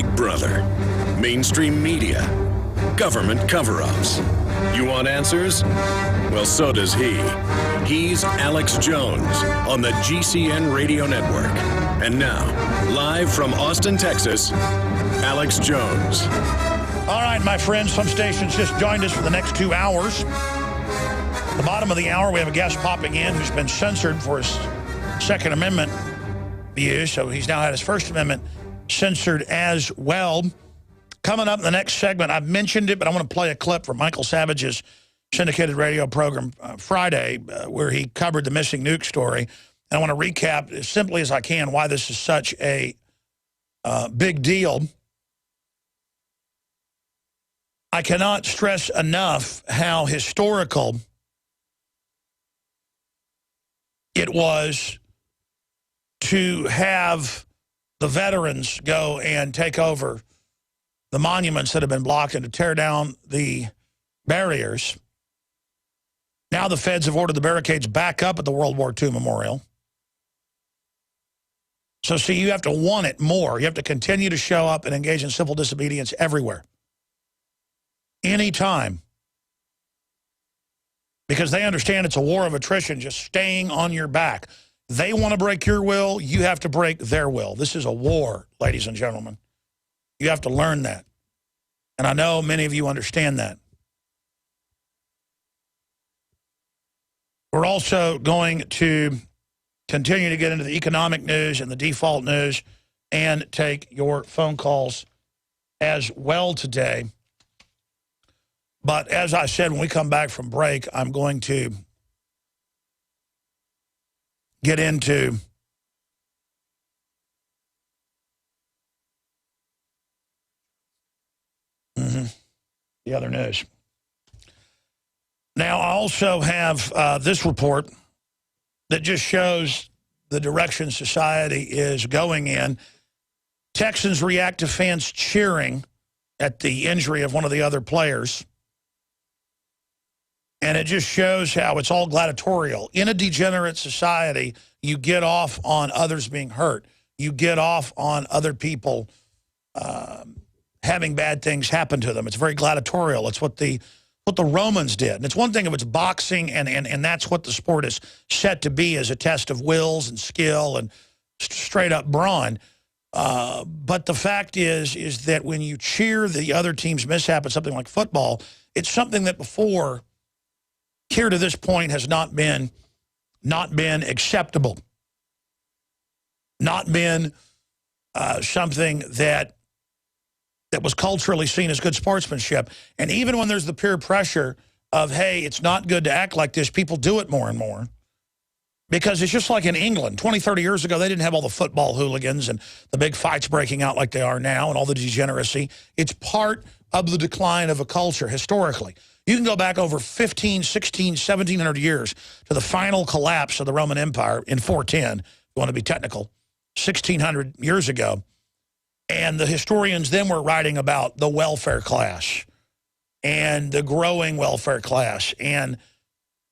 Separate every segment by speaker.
Speaker 1: Big Brother, mainstream media, government cover-ups. You want answers? Well, so does he. He's Alex Jones on the GCN Radio Network. And now, live from Austin, Texas, Alex Jones.
Speaker 2: All right, my friends, some stations just joined us for the next 2 hours. At the bottom of the hour, we have a guest popping in who's been censored for his Second Amendment views, so he's now had his First Amendment censored as well. Coming up in the next segment, I've mentioned it, but I want to play a clip from Michael Savage's syndicated radio program Friday, where he covered the missing nuke story. And I want to recap as simply as I can why this is such a big deal. I cannot stress enough how historical it was to have the veterans go and take over the monuments that have been blocked and to tear down the barriers. Now the feds have ordered the barricades back up at the World War II Memorial. So see, you have to want it more. You have to continue to show up and engage in civil disobedience everywhere. Anytime. Because they understand it's a war of attrition, just staying on your back. They want to break your will, you have to break their will. This is a war, ladies and gentlemen. You have to learn that. And I know many of you understand that. We're also going to continue to get into the economic news and the default news and take your phone calls as well today. But as I said, when we come back from break, I'm going to get into the other news. Now, I also have this report that just shows the direction society is going in. Texans react to fans cheering at the injury of one of the other players. And it just shows how it's all gladiatorial. In a degenerate society, you get off on others being hurt. You get off on other people having bad things happen to them. It's very gladiatorial. It's what the Romans did. And it's one thing if it's boxing, and that's what the sport is set to be, as a test of wills and skill and straight up brawn. But the fact is that when you cheer the other team's mishap at something like football, it's something that before, here to this point, has not been acceptable. Not been something that was culturally seen as good sportsmanship. And even when there's the peer pressure of, hey, it's not good to act like this, people do it more and more. Because it's just like in England. 20, 30 years ago, they didn't have all the football hooligans and the big fights breaking out like they are now and all the degeneracy. It's part of the decline of a culture historically. You can go back over 15, 16, 1700 years to the final collapse of the Roman Empire in 410, if you want to be technical, 1600 years ago. And the historians then were writing about the welfare class and the growing welfare class and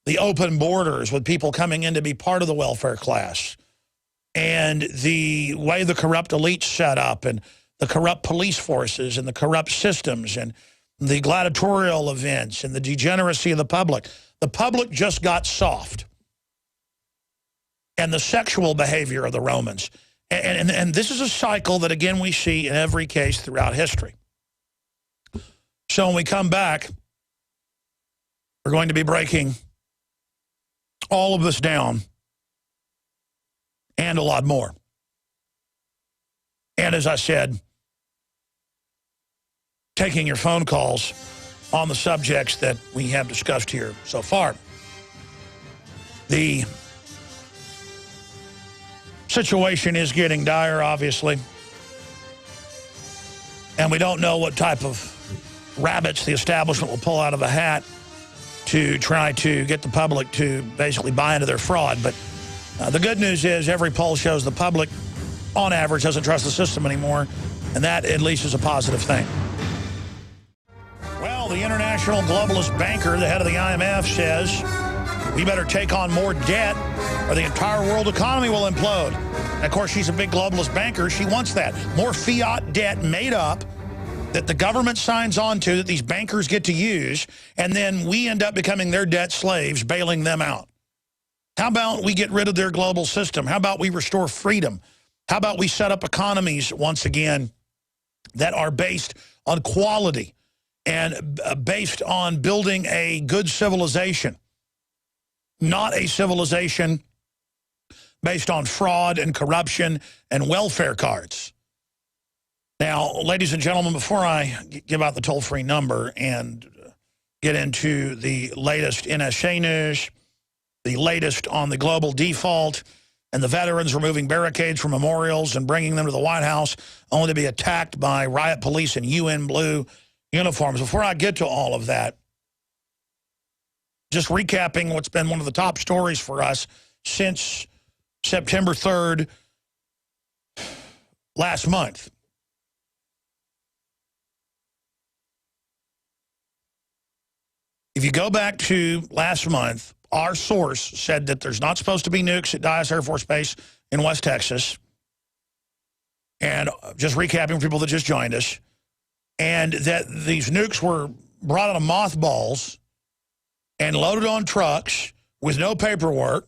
Speaker 2: the open borders with people coming in to be part of the welfare class and the way the corrupt elites set up and the corrupt police forces and the corrupt systems and the gladiatorial events and the degeneracy of the public. The public just got soft. And the sexual behavior of the Romans. And this is a cycle that, again, we see in every case throughout history. So when we come back, we're going to be breaking all of this down and a lot more. And as I said, taking your phone calls on the subjects that we have discussed here so far. The situation is getting dire, obviously. And we don't know what type of rabbits the establishment will pull out of a hat to try to get the public to basically buy into their fraud. But the good news is every poll shows the public, on average, doesn't trust the system anymore. And that, at least, is a positive thing. Well, the international globalist banker, the head of the IMF, says we better take on more debt or the entire world economy will implode. And of course, she's a big globalist banker. She wants that. More fiat debt made up that the government signs on to, that these bankers get to use, and then we end up becoming their debt slaves, bailing them out. How about we get rid of their global system? How about we restore freedom? How about we set up economies once again that are based on quality and based on building a good civilization, not a civilization based on fraud and corruption and welfare cards. Now, ladies and gentlemen, before I give out the toll-free number and get into the latest NSA news, the latest on the global default, and the veterans removing barricades from memorials and bringing them to the White House only to be attacked by riot police in UN blue uniforms. Before I get to all of that, just recapping what's been one of the top stories for us since September 3rd last month. If you go back to last month, our source said that there's not supposed to be nukes at Dyess Air Force Base in West Texas. And just recapping for people that just joined us. And that these nukes were brought out of mothballs and loaded on trucks with no paperwork.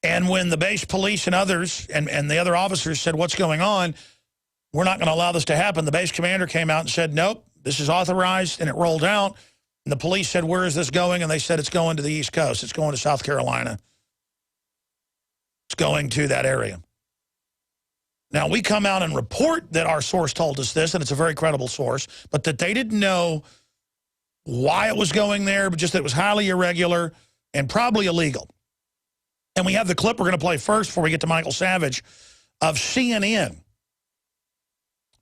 Speaker 2: And when the base police and others and the other officers said, what's going on? We're not going to allow this to happen. The base commander came out and said, nope, this is authorized, and it rolled out. And the police said, where is this going? And they said, it's going to the East Coast. It's going to South Carolina. It's going to that area. Now, we come out and report that our source told us this, and it's a very credible source, but that they didn't know why it was going there, but just that it was highly irregular and probably illegal. And we have the clip we're going to play first before we get to Michael Savage of CNN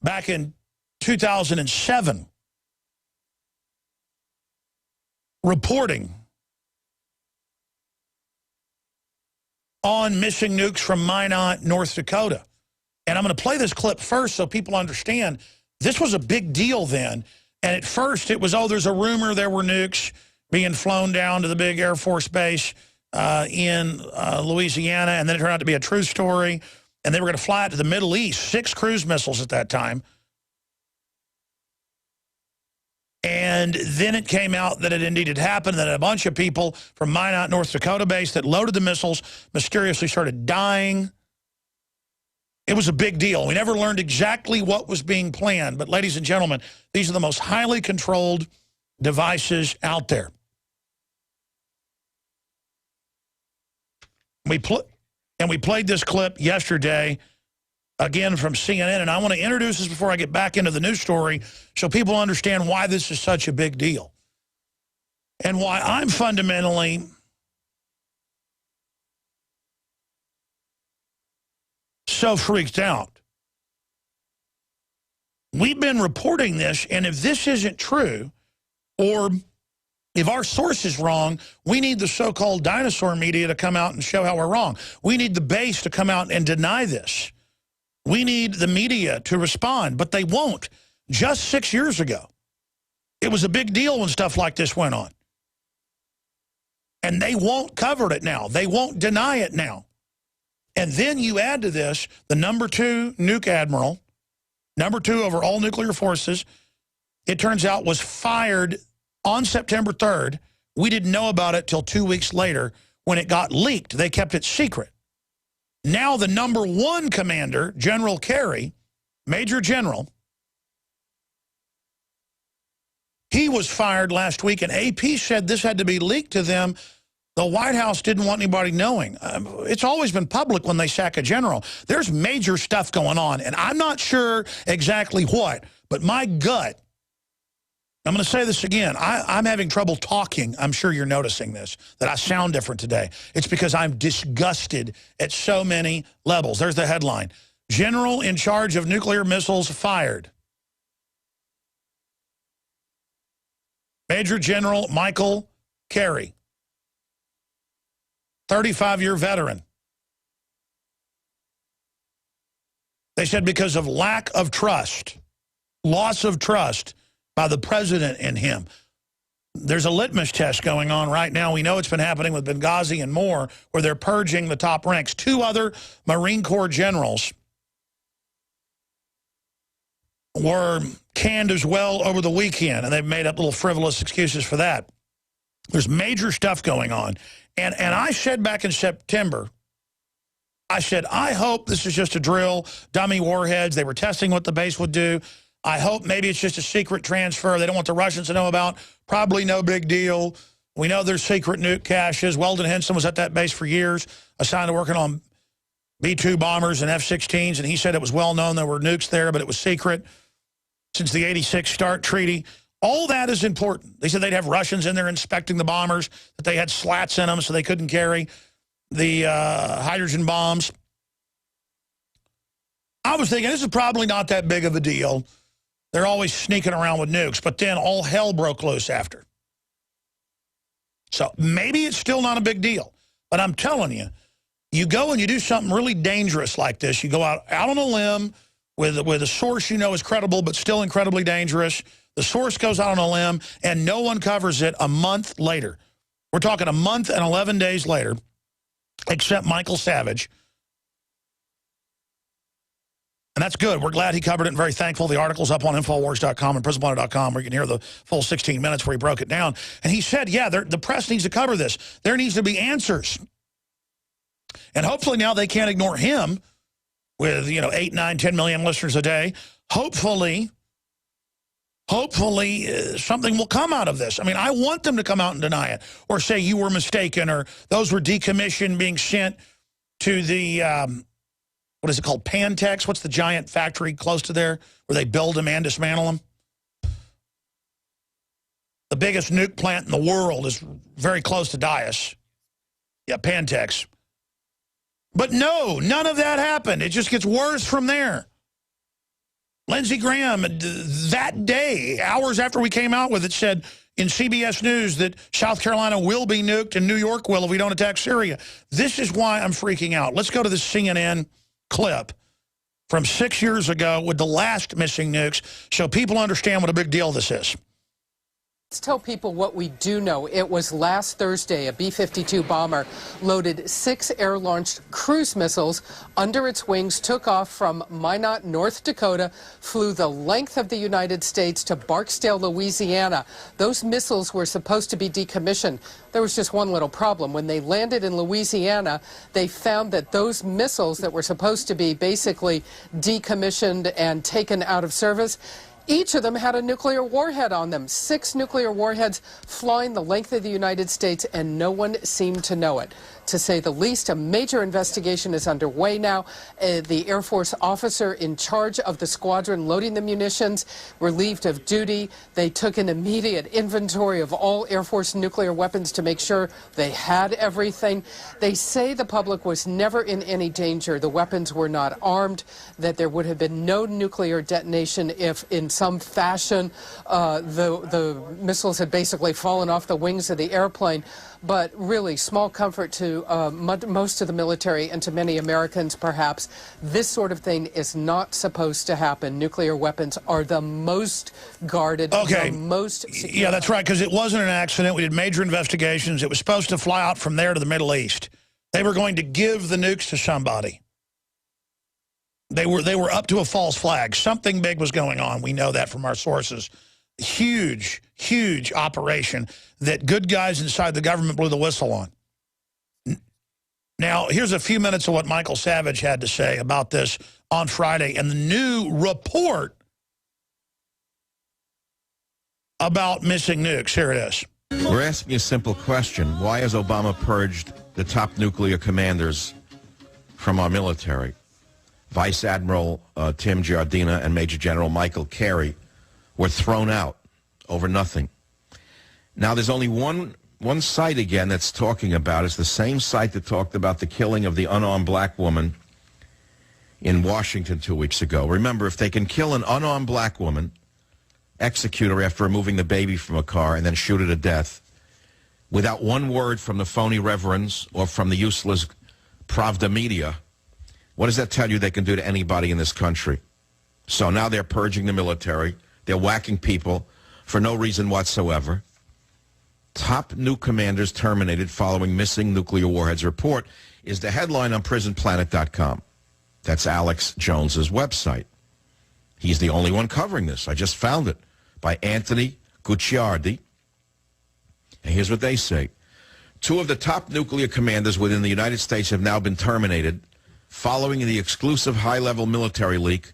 Speaker 2: back in 2007. Reporting on missing nukes from Minot, North Dakota. And I'm going to play this clip first so people understand this was a big deal then. And at first it was, oh, there's a rumor there were nukes being flown down to the big Air Force base in Louisiana. And then it turned out to be a true story. And they were going to fly it to the Middle East, 6 cruise missiles at that time. And then it came out that it indeed had happened, that a bunch of people from Minot, North Dakota base that loaded the missiles mysteriously started dying. It was a big deal. We never learned exactly what was being planned. But ladies and gentlemen, these are the most highly controlled devices out there. We played this clip yesterday, again from CNN, and I want to introduce this before I get back into the news story so people understand why this is such a big deal and why I'm fundamentally so freaked out. We've been reporting this, and if this isn't true, or if our source is wrong, we need the so-called dinosaur media to come out and show how we're wrong. We need the base to come out and deny this. We need the media to respond, but they won't. Just 6 years ago, it was a big deal when stuff like this went on. And they won't cover it now. They won't deny it now. And then you add to this the #2 nuke admiral, #2 over all nuclear forces, it turns out was fired on September 3rd. We didn't know about it till 2 weeks later when it got leaked. They kept it secret. Now the #1 commander, General Carey, Major General, he was fired last week, and AP said this had to be leaked to them. The White House didn't want anybody knowing. It's always been public when they sack a general. There's major stuff going on, and I'm not sure exactly what, but my gut, I'm going to say this again, I'm having trouble talking. I'm sure you're noticing this, that I sound different today. It's because I'm disgusted at so many levels. There's the headline. General in charge of nuclear missiles fired. Major General Michael Carey, 35-year veteran. They said because of lack of trust, loss of trust by the president in him. There's a litmus test going on right now. We know it's been happening with Benghazi and more, where they're purging the top ranks. 2 other Marine Corps generals were canned as well over the weekend, and they've made up little frivolous excuses for that. There's major stuff going on. And I said back in September, I said, I hope this is just a drill, dummy warheads. They were testing what the base would do. I hope maybe it's just a secret transfer they don't want the Russians to know about. Probably no big deal. We know there's secret nuke caches. Weldon Henson was at that base for years, assigned to working on B-2 bombers and F-16s, and he said it was well known there were nukes there, but it was secret since the 86 START treaty. All that is important. They said they'd have Russians in there inspecting the bombers, that they had slats in them so they couldn't carry the hydrogen bombs. I was thinking this is probably not that big of a deal. They're always sneaking around with nukes, but then all hell broke loose after. So maybe it's still not a big deal, but I'm telling you, you go and you do something really dangerous like this. You go out on a limb with a source you know is credible but still incredibly dangerous. The source goes out on a limb, and no one covers it a month later. We're talking a month and 11 days later, except Michael Savage. And that's good. We're glad he covered it and very thankful. The article's up on Infowars.com and PrisonPlanet.com where you can hear the full 16 minutes where he broke it down. And he said, yeah, the press needs to cover this. There needs to be answers. And hopefully now they can't ignore him with, 8, 9, 10 million listeners a day. Hopefully something will come out of this. I mean, I want them to come out and deny it or say you were mistaken or those were decommissioned being sent to the... what is it called? Pantex? What's the giant factory close to there where they build them and dismantle them? The biggest nuke plant in the world is very close to Dias. Yeah, Pantex. But no, none of that happened. It just gets worse from there. Lindsey Graham, that day, hours after we came out with it, said in CBS News that South Carolina will be nuked and New York will if we don't attack Syria. This is why I'm freaking out. Let's go to the CNN clip from 6 years ago with the last missing nukes so people understand what a big deal this is.
Speaker 3: Let's tell people what we do know. It was last Thursday, a B-52 bomber loaded 6 air-launched cruise missiles under its wings, took off from Minot, North Dakota, flew the length of the United States to Barksdale, Louisiana. Those missiles were supposed to be decommissioned. There was just one little problem. When they landed in Louisiana, they found that those missiles that were supposed to be basically decommissioned and taken out of service, each of them had a nuclear warhead on them. 6 nuclear warheads flying the length of the United States, and no one seemed to know it. To say the least, a major investigation is underway now. The Air Force officer in charge of the squadron loading the munitions relieved of duty. They took an immediate inventory of all Air Force nuclear weapons to make sure they had everything. They say the public was never in any danger. The weapons were not armed, that there would have been no nuclear detonation if in some fashion the missiles had basically fallen off the wings of the airplane. But really, small comfort to most of the military and to many Americans, perhaps. This sort of thing is not supposed to happen. Nuclear weapons are the most guarded, the most secure.
Speaker 2: Yeah, that's right, because it wasn't an accident. We did major investigations. It was supposed to fly out from there to the Middle East. They were going to give the nukes to somebody. They were up to a false flag. Something big was going on. We know that from our sources. Huge, huge operation that good guys inside the government blew the whistle on. Now, here's a few minutes of what Michael Savage had to say about this on Friday and the new report about missing nukes. Here it is.
Speaker 4: We're asking a simple question. Why has Obama purged the top nuclear commanders from our military? Vice Admiral Tim Giardina and Major General Michael Carey were thrown out over nothing. Now, there's only one site again that's talking about. It's the same site that talked about the killing of the unarmed black woman in Washington 2 weeks ago. Remember, if they can kill an unarmed black woman, execute her after removing the baby from a car, and then shoot her to death, without one word from the phony reverends or from the useless Pravda media, what does that tell you they can do to anybody in this country? So now they're purging the military. They're whacking people for no reason whatsoever. Top nuke commanders terminated following missing nuclear warheads report is the headline on prisonplanet.com. That's Alex Jones's website. He's the only one covering this. I just found it by Anthony Gucciardi. And here's what they say. 2 of the top nuclear commanders within the United States have now been terminated following the exclusive high-level military leak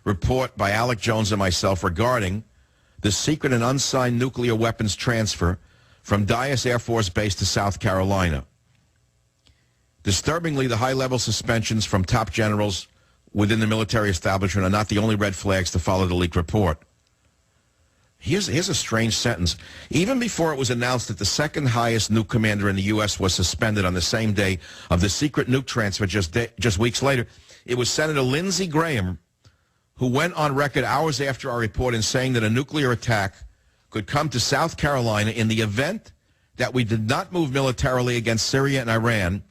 Speaker 4: report by Alex Jones and myself regarding the secret and unsigned nuclear weapons transfer from Dyess Air Force Base to South Carolina. Disturbingly, the high-level suspensions from top generals within the military establishment are not the only red flags to follow the leaked report. Here's a strange sentence. Even before it was announced that the second highest nuke commander in the U.S. was suspended on the same day of the secret nuke transfer just weeks later, it was Senator Lindsey Graham who went on record hours after our report in saying that a nuclear attack could come to South Carolina in the event that we did not move militarily against Syria and Iran,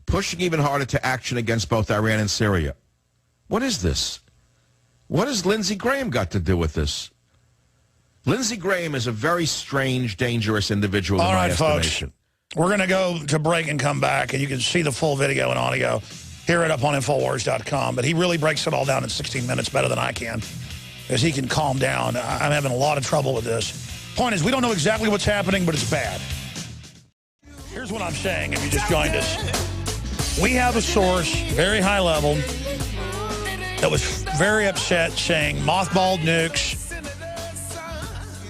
Speaker 4: pushing even harder to action against both Iran and Syria. What is this? What has Lindsey Graham got to do with this? Lindsey Graham is a very strange, dangerous individual in my estimation.
Speaker 2: Folks, we're going to go to break and come back, and you can see the full video and audio. Hear it up on Infowars.com. But he really breaks it all down in 16 minutes better than I can, as he can calm down. I'm having a lot of trouble with this. Point is, we don't know exactly what's happening, but it's bad. Here's what I'm saying, if you just joined us. We have a source, very high level, that was very upset, saying mothballed nukes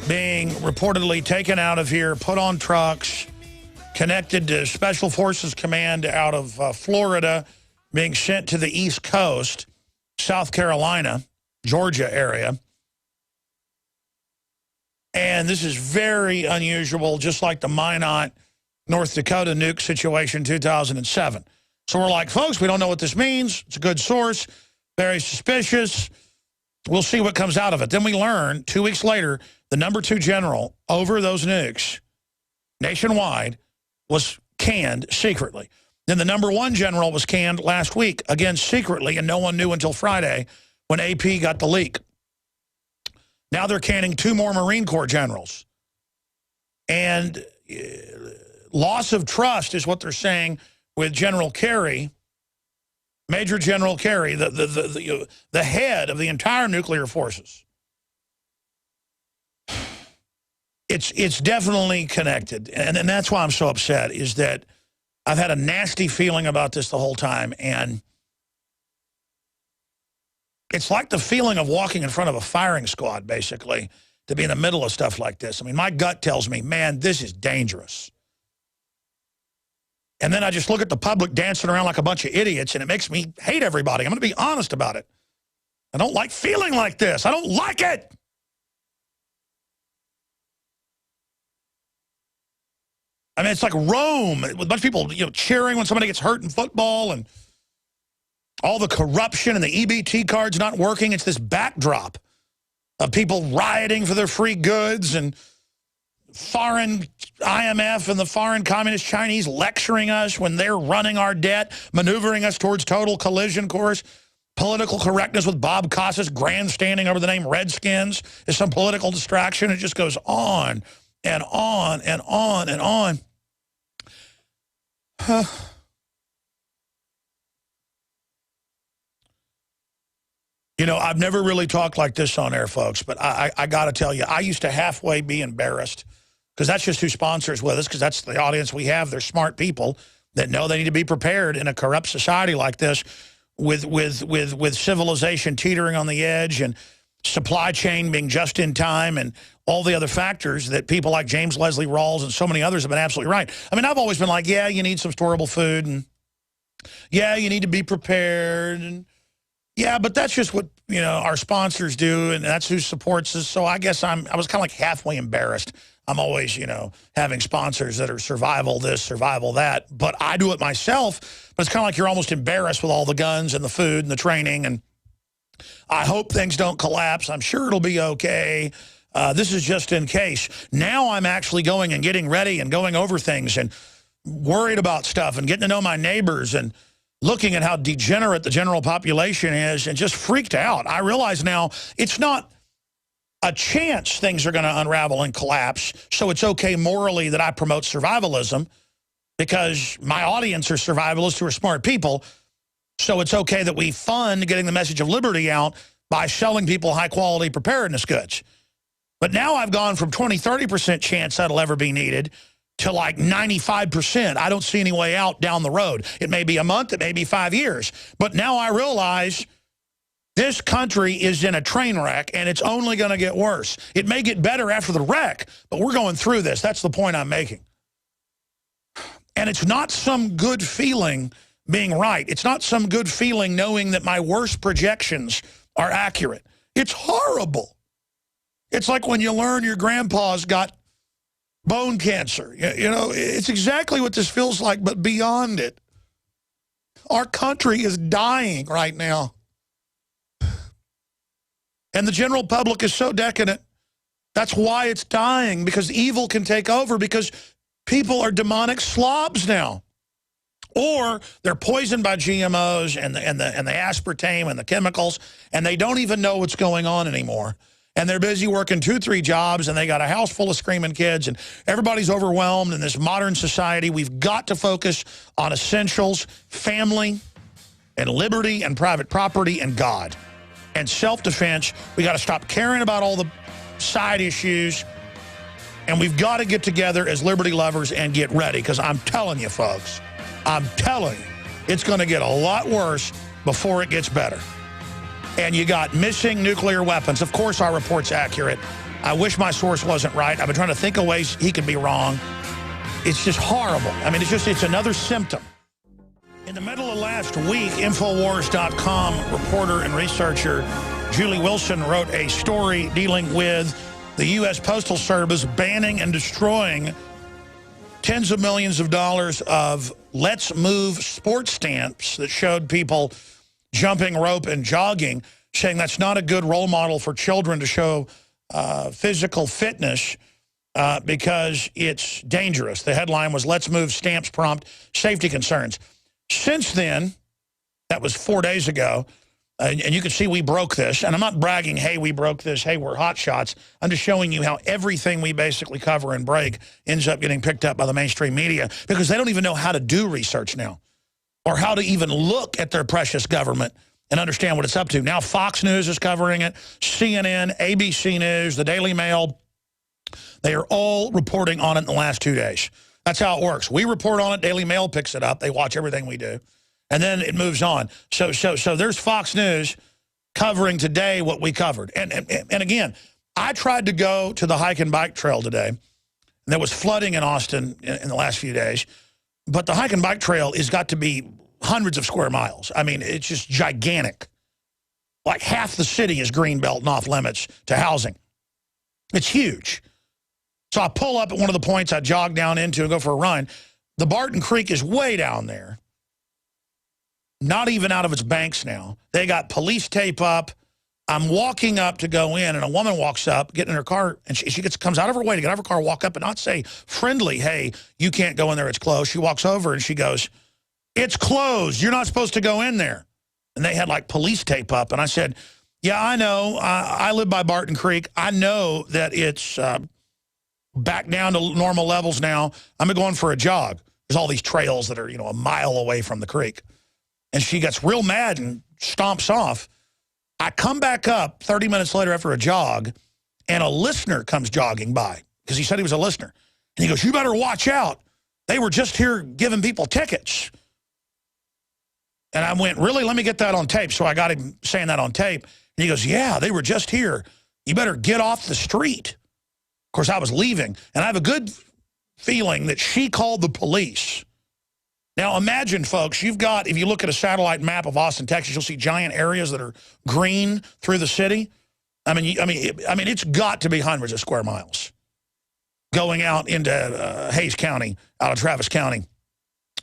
Speaker 2: being reportedly taken out of here, put on trucks, connected to Special Forces Command out of Florida, being sent to the East Coast, South Carolina, Georgia area. And this is very unusual, just like the Minot, North Dakota nuke situation 2007. So we're like, folks, we don't know what this means. It's a good source, very suspicious. We'll see what comes out of it. Then we learn 2 weeks later, the #2 general over those nukes nationwide was canned secretly. Then the #1 general was canned last week, again secretly, and no one knew until Friday when AP got the leak. Now they're canning 2 more Marine Corps generals. And loss of trust is what they're saying with General Kerry, Major General Kerry, the head of the entire nuclear forces. It's definitely connected. And that's why I'm so upset, is that I've had a nasty feeling about this the whole time. And it's like the feeling of walking in front of a firing squad, basically, to be in the middle of stuff like this. I mean, my gut tells me, man, this is dangerous. And then I just look at the public dancing around like a bunch of idiots, and it makes me hate everybody. I'm going to be honest about it. I don't like feeling like this. I don't like it. I mean, it's like Rome, with a bunch of people, cheering when somebody gets hurt in football, and all the corruption and the EBT cards not working. It's this backdrop of people rioting for their free goods, and foreign IMF and the foreign communist Chinese lecturing us when they're running our debt, maneuvering us towards total collision course. Political correctness with Bob Costas grandstanding over the name Redskins is some political distraction. It just goes on and on and on and on. I've never really talked like this on air, folks, but I got to tell you, I used to halfway be embarrassed, because that's just who sponsors with us, because that's the audience we have. They're smart people that know they need to be prepared in a corrupt society like this, with civilization teetering on the edge and supply chain being just in time and all the other factors that people like James Leslie Rawls and so many others have been absolutely right. I mean, I've always been like, yeah, you need some storable food, and yeah, you need to be prepared, and yeah, but that's just what, our sponsors do, and that's who supports us. So I guess I was kind of like halfway embarrassed. I'm always, having sponsors that are survival this, survival that, but I do it myself. But it's kind of like you're almost embarrassed with all the guns and the food and the training, and I hope things don't collapse. I'm sure it'll be okay. This is just in case. Now I'm actually going and getting ready and going over things and worried about stuff and getting to know my neighbors and looking at how degenerate the general population is, and just freaked out. I realize now it's not a chance things are going to unravel and collapse, so it's okay morally that I promote survivalism because my audience are survivalists who are smart people, so it's okay that we fund getting the message of liberty out by selling people high-quality preparedness goods. But now I've gone from 20, 30% chance that'll ever be needed to like 95%. I don't see any way out down the road. It may be a month, it may be 5 years. But now I realize this country is in a train wreck, and it's only going to get worse. It may get better after the wreck, but we're going through this. That's the point I'm making. And it's not some good feeling being right. It's not some good feeling knowing that my worst projections are accurate. It's horrible. It's like when you learn your grandpa's got bone cancer. You know, it's exactly what this feels like, but beyond it. Our country is dying right now. And the general public is so decadent. That's why it's dying, because evil can take over, because people are demonic slobs now. Or they're poisoned by GMOs and the aspartame and the chemicals, and they don't even know what's going on anymore. And they're busy working 2, 3 jobs, and they got a house full of screaming kids, and everybody's overwhelmed in this modern society. We've got to focus on essentials, family, and liberty, and private property, and God. And self-defense. We got to stop caring about all the side issues, and we've got to get together as liberty lovers and get ready, because I'm telling you, folks, I'm telling you, it's going to get a lot worse before it gets better. And you got missing nuclear weapons. Of course, our report's accurate. I wish my source wasn't right. I've been trying to think of ways he could be wrong. It's just horrible. I mean, it's another symptom. In the middle of last week, Infowars.com reporter and researcher Julie Wilson wrote a story dealing with the U.S. Postal Service banning and destroying tens of millions of dollars of Let's Move sports stamps that showed people jumping rope and jogging, saying that's not a good role model for children to show physical fitness because it's dangerous. The headline was, Let's Move stamps prompt safety concerns. Since then, that was 4 days ago, and you can see we broke this. And I'm not bragging, hey, we broke this, hey, we're hot shots. I'm just showing you how everything we basically cover and break ends up getting picked up by the mainstream media, because they don't even know how to do research now, or how to even look at their precious government and understand what it's up to. Now Fox News is covering it, CNN, ABC News, the Daily Mail. They are all reporting on it in the last 2 days. That's how it works. We report on it, Daily Mail picks it up, they watch everything we do, and then it moves on. So there's Fox News covering today what we covered. And again, I tried to go to the hike and bike trail today, and there was flooding in Austin in the last few days. But the hike and bike trail has got to be hundreds of square miles. I mean, it's just gigantic. Like half the city is greenbelt and off limits to housing. It's huge. So I pull up at one of the points I jog down into and go for a run. The Barton Creek is way down there. Not even out of its banks now. They got police tape up. I'm walking up to go in, and a woman walks up, getting in her car, and she comes out of her way to get out of her car, walk up, and not say friendly, hey, you can't go in there, it's closed. She walks over, and she goes, it's closed. You're not supposed to go in there. And they had, like, police tape up. And I said, yeah, I know. I live by Barton Creek. I know that it's back down to normal levels now. I'm going for a jog. There's all these trails that are, you know, a mile away from the creek. And she gets real mad and stomps off. I come back up 30 minutes later after a jog, and a listener comes jogging by, because he said he was a listener. And he goes, you better watch out. They were just here giving people tickets. And I went, really? Let me get that on tape. So I got him saying that on tape. And he goes, yeah, they were just here. You better get off the street. Of course, I was leaving. And I have a good feeling that she called the police. Now, imagine, folks, you've got, if you look at a satellite map of Austin, Texas, you'll see giant areas that are green through the city. I mean, it's got to be hundreds of square miles going out into Hays County, out of Travis County.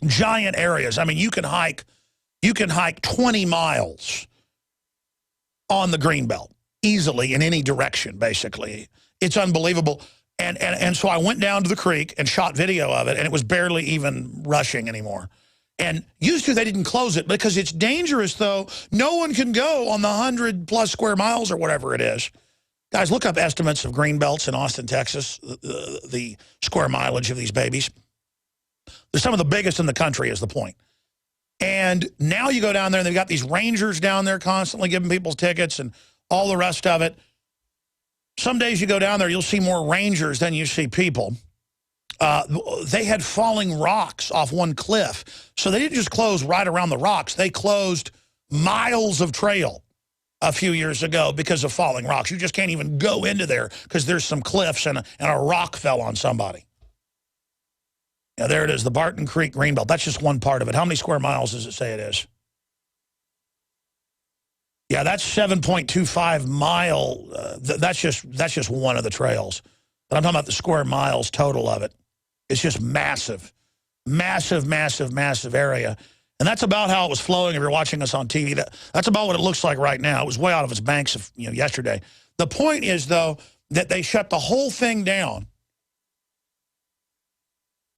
Speaker 2: Giant areas. I mean, you can hike 20 miles on the Greenbelt easily in any direction, basically. It's unbelievable. And so I went down to the creek and shot video of it, and it was barely even rushing anymore. And used to, they didn't close it because it's dangerous, though. No one can go on the 100+ square miles or whatever it is. Guys, look up estimates of green belts in Austin, Texas, the square mileage of these babies. They're some of the biggest in the country is the point. And now you go down there and they've got these rangers down there constantly giving people tickets and all the rest of it. Some days you go down there, you'll see more rangers than you see people. They had falling rocks off one cliff. So they didn't just close right around the rocks. They closed miles of trail a few years ago because of falling rocks. You just can't even go into there because there's some cliffs and a rock fell on somebody. Yeah, there it is, the Barton Creek Greenbelt. That's just one part of it. How many square miles does it say it is? Yeah, that's 7.25 mile. That's just one of the trails. But I'm talking about the square miles total of it. It's just massive, massive, massive, massive area. And that's about how it was flowing if you're watching us on TV. That's about what it looks like right now. It was way out of its banks yesterday. The point is, though, that they shut the whole thing down.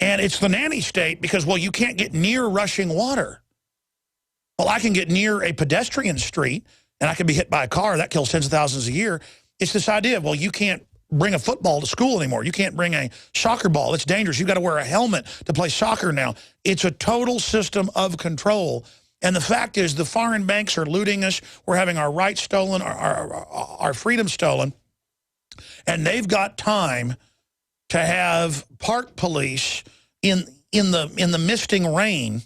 Speaker 2: And it's the nanny state because, well, you can't get near rushing water. Well, I can get near a pedestrian street, and I can be hit by a car. That kills tens of thousands a year. It's this idea of, well, you can't bring a football to school anymore. You can't bring a soccer ball. It's dangerous. You've got to wear a helmet to play soccer now. It's a total system of control. And the fact is the foreign banks are looting us. We're having our rights stolen, our freedom stolen. And they've got time to have park police in the misting rain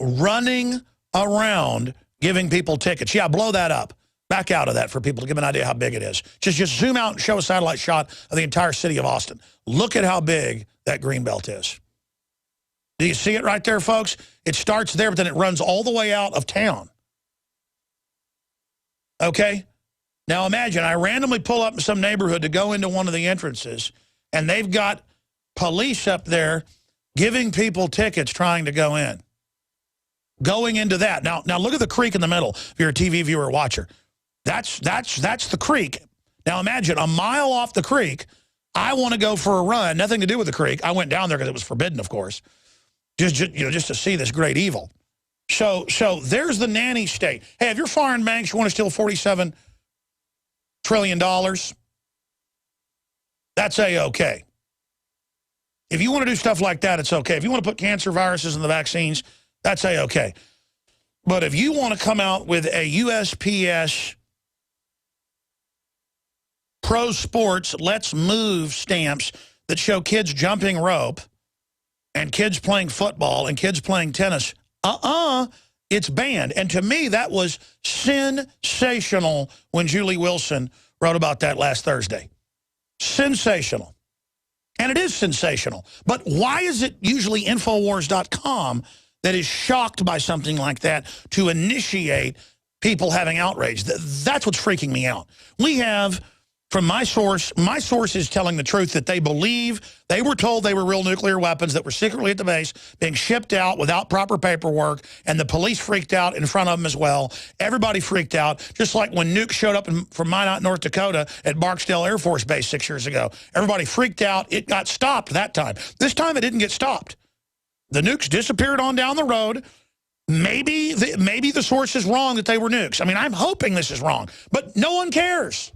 Speaker 2: running around giving people tickets. Yeah, blow that up. Back out of that for people to give an idea how big it is. Just zoom out and show a satellite shot of the entire city of Austin. Look at how big that green belt is. Do you see it right there, folks? It starts there, but then it runs all the way out of town. Okay? Now imagine, I randomly pull up in some neighborhood to go into one of the entrances, and they've got police up there giving people tickets trying to go in. Going into that. Now look at the creek in the middle if you're a TV viewer or watcher. That's the creek. Now imagine a mile off the creek, I want to go for a run, nothing to do with the creek. I went down there because it was forbidden, of course, just to see this great evil. So there's the nanny state. Hey, if you're foreign banks, you want to steal $47 trillion, that's A-okay. If you want to do stuff like that, it's okay. If you want to put cancer viruses in the vaccines, that's A-okay. But if you want to come out with a USPS pro sports let's move stamps that show kids jumping rope and kids playing football and kids playing tennis, it's banned. And to me, that was sensational when Julie Wilson wrote about that last Thursday. Sensational. And it is sensational. But why is it usually Infowars.com that is shocked by something like that to initiate people having outrage? That's what's freaking me out. We have, from my source is telling the truth that they believe they were told they were real nuclear weapons that were secretly at the base being shipped out without proper paperwork, and the police freaked out in front of them as well. Everybody freaked out, just like when nukes showed up from Minot, North Dakota at Barksdale Air Force Base 6 years ago. Everybody freaked out. It got stopped that time. This time it didn't get stopped. The nukes disappeared on down the road. Maybe the source is wrong that they were nukes. I mean, I'm hoping this is wrong, but no one cares.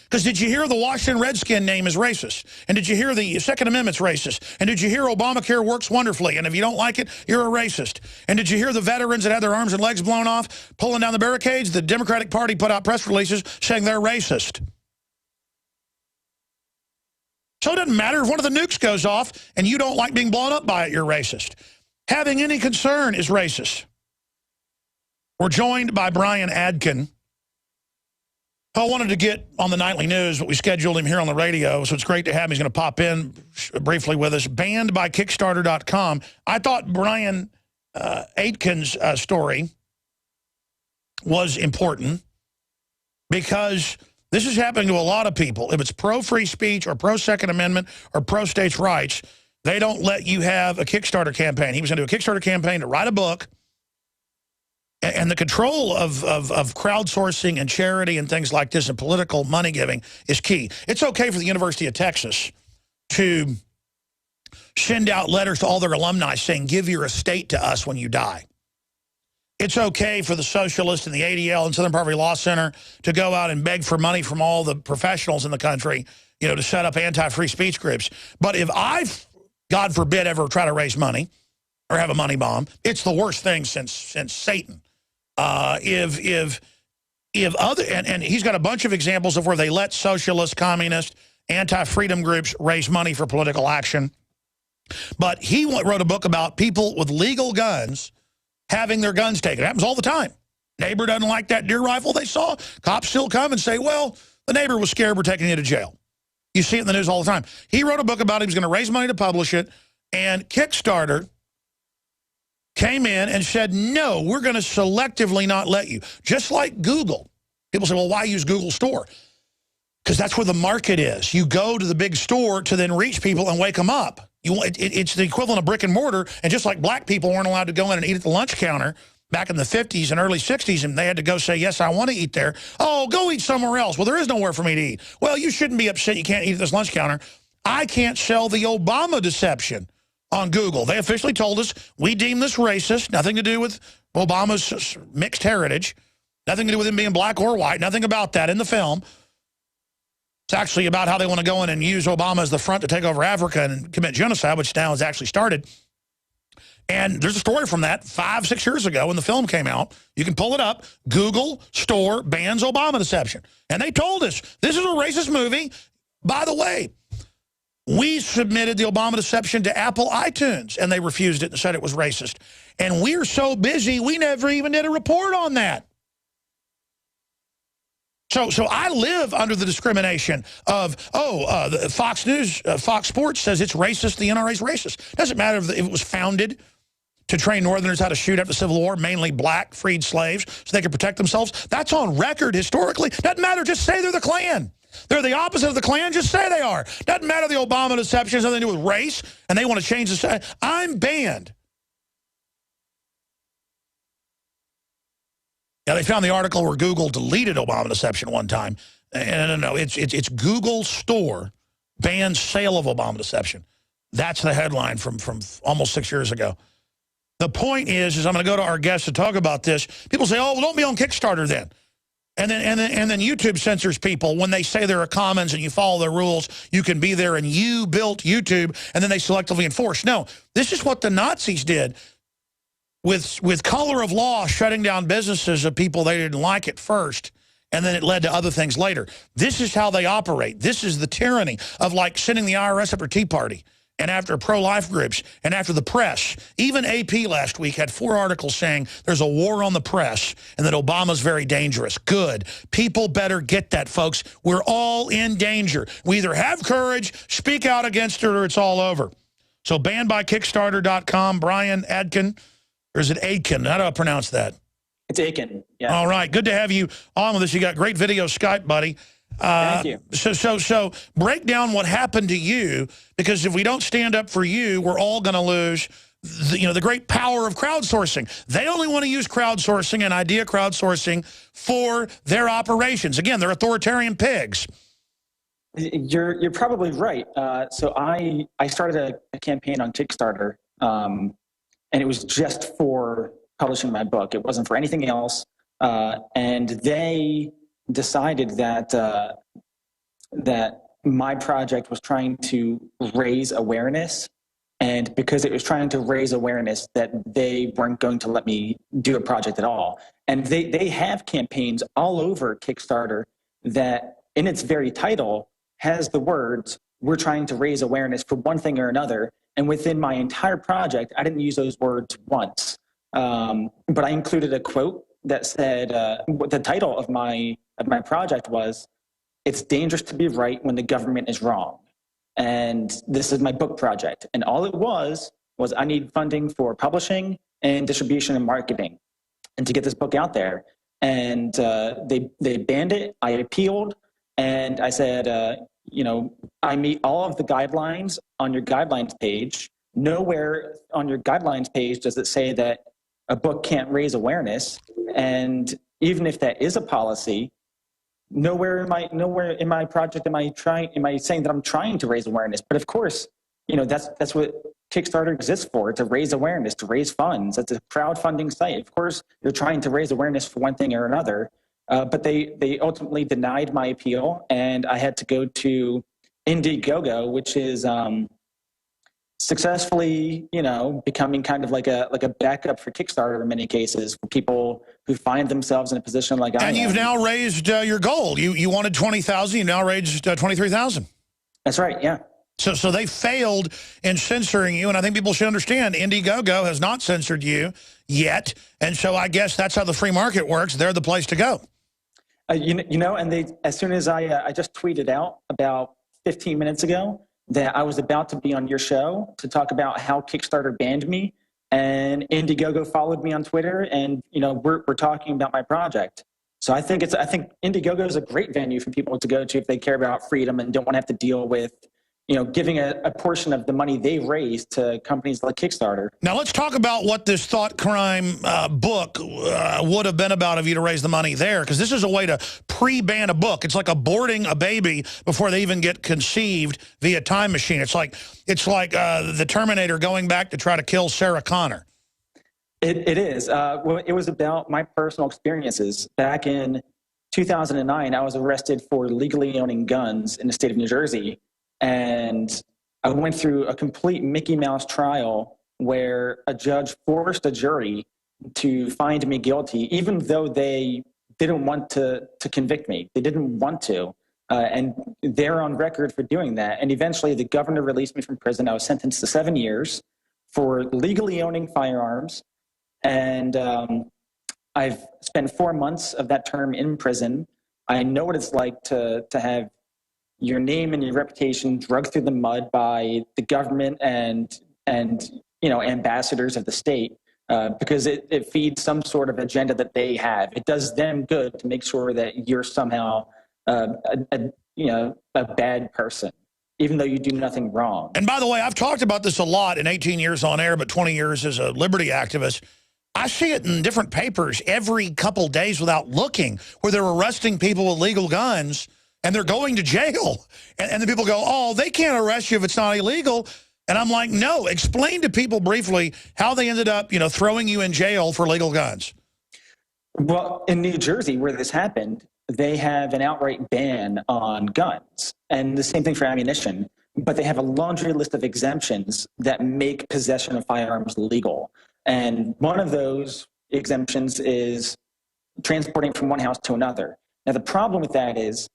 Speaker 2: Because did you hear the Washington Redskin name is racist? And did you hear the Second Amendment's racist? And did you hear Obamacare works wonderfully? And if you don't like it, you're a racist. And did you hear the veterans that had their arms and legs blown off, pulling down the barricades? The Democratic Party put out press releases saying they're racist. So it doesn't matter if one of the nukes goes off and you don't like being blown up by it, you're racist. Having any concern is racist. We're joined by Brian Aitken. I wanted to get on the nightly news, but we scheduled him here on the radio, so it's great to have him. He's going to pop in briefly with us. Banned by Kickstarter.com. I thought Brian Aitken's story was important because this is happening to a lot of people. If it's pro-free speech or pro-Second Amendment or pro-states' rights, they don't let you have a Kickstarter campaign. He was going to do a Kickstarter campaign to write a book. And the control of crowdsourcing and charity and things like this and political money giving is key. It's okay for the University of Texas to send out letters to all their alumni saying, give your estate to us when you die. it's okay for the socialists and the ADL and Southern Poverty Law Center to go out and beg for money from all the professionals in the country, you know, to set up anti-free speech groups. But if I, God forbid, ever try to raise money or have a money bomb, it's the worst thing since Satan. If other, and he's got a bunch of examples of where they let socialist, communist, anti-freedom groups raise money for political action. But he wrote a book about people with legal guns having their guns taken. It happens all the time. Neighbor doesn't like that deer rifle they saw. Cops still come and say, well, the neighbor was scared, we're taking you to jail. You see it in the news all the time. He wrote a book about it. He was going to raise money to publish it. And Kickstarter came in and said, no, we're going to selectively not let you. Just like Google. People say, well, why use Google Store? Because that's where the market is. You go to the big store to then reach people and wake them up. It's the equivalent of brick and mortar, and just like black people weren't allowed to go in and eat at the lunch counter back in the 50s and early 60s, and they had to go say, yes, I want to eat there. Oh, go eat somewhere else. Well, there is nowhere for me to eat. Well, you shouldn't be upset you can't eat at this lunch counter. I can't sell the Obama deception on Google. They officially told us we deem this racist, nothing to do with Obama's mixed heritage, nothing to do with him being black or white, nothing about that in the film. It's actually about how they want to go in and use Obama as the front to take over Africa and commit genocide, which now has actually started. And there's a story from that 5-6 years ago when the film came out. You can pull it up. Google Store bans Obama deception. And they told us, this is a racist movie. By the way, we submitted the Obama deception to Apple iTunes, and they refused it and said it was racist. And we're so busy, we never even did a report on that. So I live under the discrimination of, the Fox News, Fox Sports says it's racist, the NRA's racist. Doesn't matter if it was founded to train Northerners how to shoot after the Civil War, mainly black freed slaves, so they could protect themselves. That's on record historically. Doesn't matter, just say they're the Klan. They're the opposite of the Klan, just say they are. Doesn't matter the Obama deception has nothing to do with race, and they want to change the... I'm banned. Yeah, they found the article where Google deleted Obama deception one time. And no, it's Google Store bans sale of Obama deception. That's the headline from almost 6 years ago. The point is I'm going to go to our guests to talk about this. People say, oh, well, don't be on Kickstarter then. And then YouTube censors people when they say there are commons and you follow their rules, you can be there, and you built YouTube, and then they selectively enforce. No, this is what the Nazis did. With color of law shutting down businesses of people they didn't like at first, and then it led to other things later. This is how they operate. This is the tyranny of like sending the IRS after Tea Party and after pro-life groups and after the press. Even AP last week had 4 articles saying there's a war on the press and that Obama's very dangerous. Good. People better get that, folks. We're all in danger. We either have courage, speak out against it, or it's all over. So banned by Kickstarter.com, Brian Aitken. Or is it Aitken? How do I pronounce that?
Speaker 5: It's Aitken, yeah.
Speaker 2: All right, good to have you on with us. You got great video Skype, buddy.
Speaker 5: Thank you.
Speaker 2: So break down what happened to you, because if we don't stand up for you, we're all going to lose the great power of crowdsourcing. They only want to use crowdsourcing and idea crowdsourcing for their operations. Again, they're authoritarian pigs.
Speaker 5: You're probably right. So I started a campaign on Kickstarter, and it was just for publishing my book. It wasn't for anything else. And they decided that that my project was trying to raise awareness. And because it was trying to raise awareness, that they weren't going to let me do a project at all. And they have campaigns all over Kickstarter that in its very title has the words, we're trying to raise awareness for one thing or another. And within my entire project, I didn't use those words once. But I included a quote that said, what the title of my project was, "It's dangerous to be right when the government is wrong." And this is my book project. And all it was I need funding for publishing and distribution and marketing, and to get this book out there. And they banned it. I appealed, and I said, I meet all of the guidelines on your guidelines page. Nowhere on your guidelines page does it say that a book can't raise awareness. And even if that is a policy, nowhere in my project am I saying that I'm trying to raise awareness. But of course, that's what Kickstarter exists for, to raise awareness, to raise funds. It's a crowdfunding site. Of course, they're trying to raise awareness for one thing or another, but they ultimately denied my appeal, and I had to go to Indiegogo, which is successfully, becoming kind of like a backup for Kickstarter in many cases for people who find themselves in a position like I am.
Speaker 2: And you've now raised your goal. You wanted 20,000. You now raised 23,000.
Speaker 5: That's right. Yeah.
Speaker 2: So they failed in censoring you, and I think people should understand Indiegogo has not censored you yet, and so I guess that's how the free market works. They're the place to go.
Speaker 5: And they, as soon as I just tweeted out about 15 minutes ago that I was about to be on your show to talk about how Kickstarter banned me, and Indiegogo followed me on Twitter, and we're talking about my project. So I think Indiegogo is a great venue for people to go to if they care about freedom and don't want to have to deal with giving a portion of the money they raise to companies like Kickstarter.
Speaker 2: Now let's talk about what this thought crime book would have been about if you'd raised the money there, because this is a way to pre-ban a book. It's like aborting a baby before they even get conceived via time machine. It's like the Terminator going back to try to kill Sarah Connor.
Speaker 5: It is. Well, it was about my personal experiences. Back in 2009, I was arrested for legally owning guns in the state of New Jersey. And I went through a complete Mickey Mouse trial where a judge forced a jury to find me guilty, even though they didn't want to convict me. They didn't want to. And they're on record for doing that. And eventually the governor released me from prison. I was sentenced to 7 years for legally owning firearms. And I've spent 4 months of that term in prison. I know what it's like to have your name and your reputation dragged through the mud by the government and ambassadors of the state, because it feeds some sort of agenda that they have. It does them good to make sure that you're somehow a bad person, even though you do nothing wrong.
Speaker 2: And by the way, I've talked about this a lot in 18 years on air, but 20 years as a liberty activist. I see it in different papers every couple days without looking, where they're arresting people with legal guns and they're going to jail. And the people go, oh, they can't arrest you if it's not illegal. And I'm like, no, explain to people briefly how they ended up, throwing you in jail for legal guns.
Speaker 5: Well, in New Jersey, where this happened, they have an outright ban on guns. And the same thing for ammunition. But they have a laundry list of exemptions that make possession of firearms legal. And one of those exemptions is transporting from one house to another. Now, the problem with that is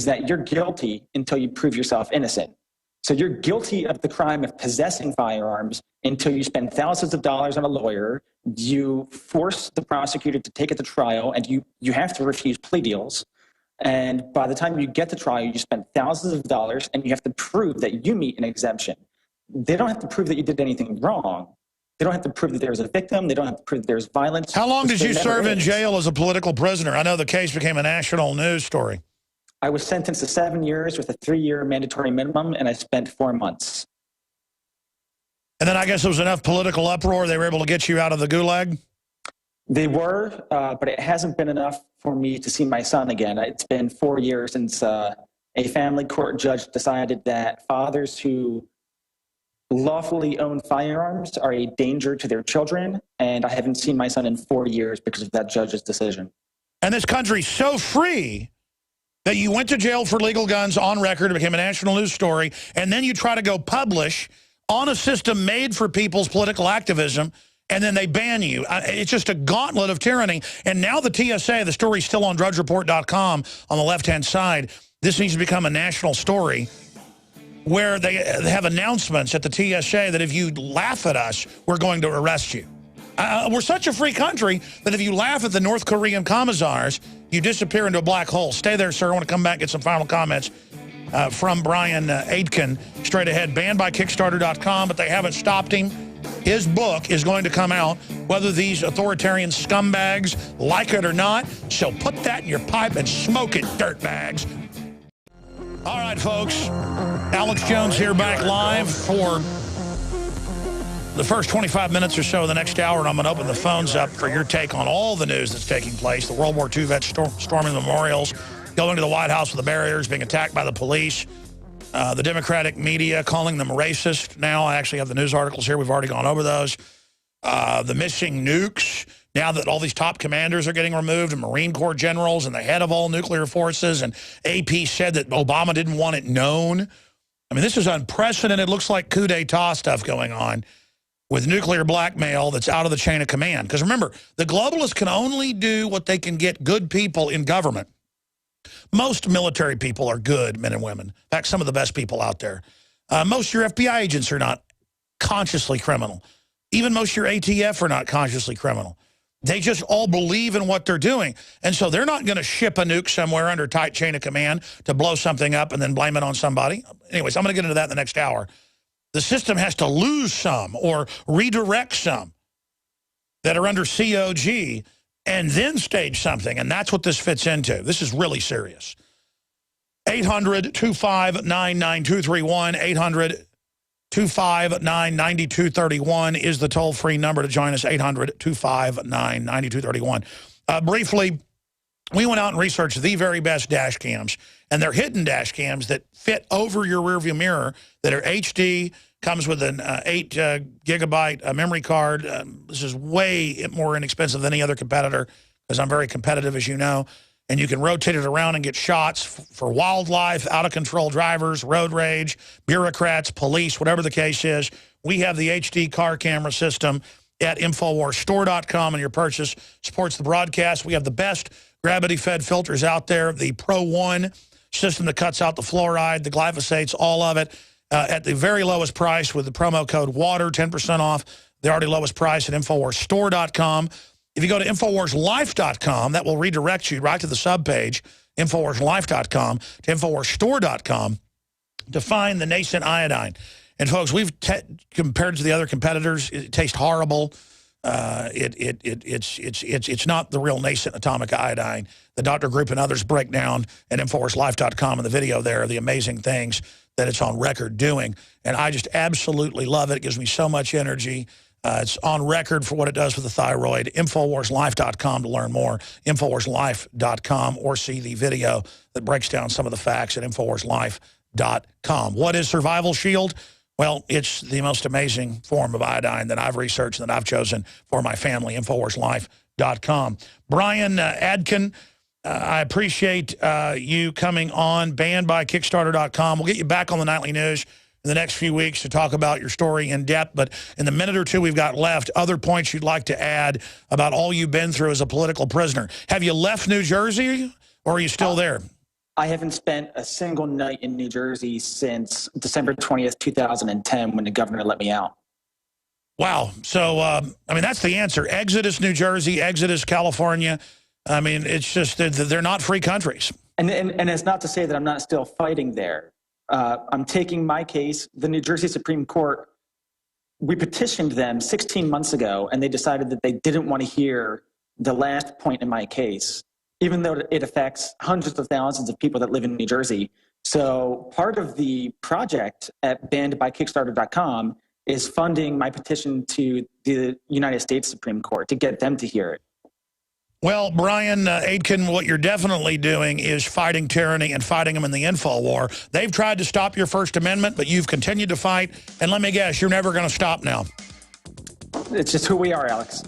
Speaker 5: that you're guilty until you prove yourself innocent. So you're guilty of the crime of possessing firearms until you spend thousands of dollars on a lawyer, you force the prosecutor to take it to trial, and you have to refuse plea deals. And by the time you get to trial, you spend thousands of dollars, and you have to prove that you meet an exemption. They don't have to prove that you did anything wrong. They don't have to prove that there's a victim. They don't have to prove that there's violence.
Speaker 2: How long did you serve in jail as a political prisoner? I know the case became a national news story.
Speaker 5: I was sentenced to 7 years with a 3-year mandatory minimum, and I spent 4 months.
Speaker 2: And then I guess there was enough political uproar, they were able to get you out of the gulag?
Speaker 5: They were, but it hasn't been enough for me to see my son again. It's been 4 years since a family court judge decided that fathers who lawfully own firearms are a danger to their children, and I haven't seen my son in 4 years because of that judge's decision.
Speaker 2: And this country's so free that you went to jail for legal guns on record, it became a national news story, and then you try to go publish on a system made for people's political activism, and then they ban you. It's just a gauntlet of tyranny. And now the TSA, the story's still on drudgereport.com on the left-hand side. This needs to become a national story where they have announcements at the TSA that if you laugh at us, we're going to arrest you. We're such a free country that if you laugh at the North Korean commissars, you disappear into a black hole. Stay there, sir. I want to come back and get some final comments from Brian Aitken. Straight ahead, banned by Kickstarter.com, but they haven't stopped him. His book is going to come out, whether these authoritarian scumbags like it or not. So put that in your pipe and smoke it, dirtbags. All right, folks. Alex Jones here, back live for the first 25 minutes or so of the next hour, and I'm going to open the phones up for your take on all the news that's taking place. The World War II vets storming the memorials, going to the White House with the barriers, being attacked by the police. The Democratic media calling them racist. Now I actually have the news articles here. We've already gone over those. The missing nukes. Now that all these top commanders are getting removed, and Marine Corps generals and the head of all nuclear forces, and AP said that Obama didn't want it known. I mean, this is unprecedented. It looks like coup d'etat stuff going on with nuclear blackmail that's out of the chain of command. Because remember, the globalists can only do what they can get good people in government. Most military people are good men and women. In fact, some of the best people out there. Most of your FBI agents are not consciously criminal. Even most of your ATF are not consciously criminal. They just all believe in what they're doing. And so they're not going to ship a nuke somewhere under tight chain of command to blow something up and then blame it on somebody. Anyways, I'm going to get into that in the next hour. The system has to lose some or redirect some that are under COG and then stage something. And that's what this fits into. This is really serious. 800-259-9231. 800-259-9231 is the toll-free number to join us, 800-259-9231. Briefly, we went out and researched the very best dash cams, and they're hidden dash cams that fit over your rearview mirror that are HD, comes with an 8 gigabyte memory card. This is way more inexpensive than any other competitor because I'm very competitive, as you know. And you can rotate it around and get shots for wildlife, out-of-control drivers, road rage, bureaucrats, police, whatever the case is. We have the HD car camera system at InfoWarsStore.com, and your purchase supports the broadcast. We have the best gravity-fed filters out there, the Pro 1 system that cuts out the fluoride, the glyphosates, all of it, at the very lowest price with the promo code WATER, 10% off the already lowest price at InfoWarsStore.com. If you go to InfoWarsLife.com, that will redirect you right to the subpage, InfoWarsLife.com, to InfoWarsStore.com, to find the nascent iodine. And, folks, we've compared to the other competitors, it tastes horrible. It's not the real nascent atomic iodine. The Dr. Group and others break down at InfoWarsLife.com in the video there, the amazing things that it's on record doing. And I just absolutely love it. It gives me so much energy. It's on record for what it does for the thyroid. InfoWarsLife.com to learn more. InfoWarsLife.com, or see the video that breaks down some of the facts at InfoWarsLife.com. What is Survival Shield? Well, it's the most amazing form of iodine that I've researched and that I've chosen for my family, InfoWarsLife.com. Brian Aitken, I appreciate you coming on, banned by Kickstarter.com. We'll get you back on the Nightly News in the next few weeks to talk about your story in depth. But in the minute or two we've got left, other points you'd like to add about all you've been through as a political prisoner. Have you left New Jersey, or are you still there?
Speaker 5: I haven't spent a single night in New Jersey since December 20th, 2010, when the governor let me out.
Speaker 2: Wow. So, I mean, that's the answer. Exodus New Jersey, Exodus California. I mean, it's just that they're not free countries.
Speaker 5: And it's not to say that I'm not still fighting there. I'm taking my case. The New Jersey Supreme Court, we petitioned them 16 months ago, and they decided that they didn't want to hear the last point in my case, even though it affects hundreds of thousands of people that live in New Jersey. So part of the project at bannedbykickstarter.com is funding my petition to the United States Supreme Court to get them to hear it.
Speaker 2: Well, Brian Aitken, what you're definitely doing is fighting tyranny and fighting them in the info war. They've tried to stop your First Amendment, but you've continued to fight. And let me guess, you're never going to stop now.
Speaker 5: It's just who we are, Alex.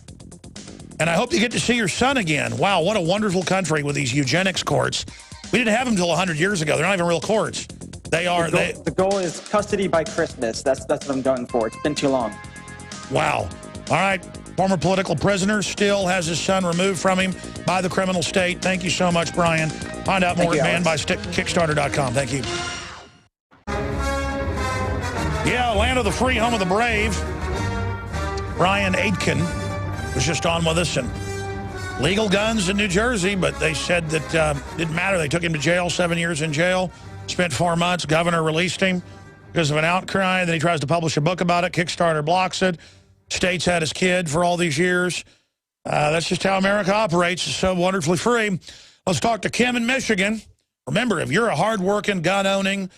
Speaker 2: And I hope you get to see your son again. Wow, what a wonderful country with these eugenics courts. We didn't have them until 100 years ago. They're not even real courts. They are.
Speaker 5: The goal is custody by Christmas. That's what I'm going for. It's been too long.
Speaker 2: Wow. All right. Former political prisoner, still has his son removed from him by the criminal state. Thank you so much, Brian. Find out more at bannedbykickstarter.com. Thank you. Yeah, land of the free, home of the brave. Brian Aitken was just on with us. And legal guns in New Jersey, but they said that didn't matter. They took him to jail, 7 years in jail, spent 4 months. Governor released him because of an outcry. Then he tries to publish a book about it. Kickstarter blocks it. State's had his kid for all these years. That's just how America operates. It's so wonderfully free. Let's talk to Kim in Michigan. Remember, if you're a hardworking, gun-owning,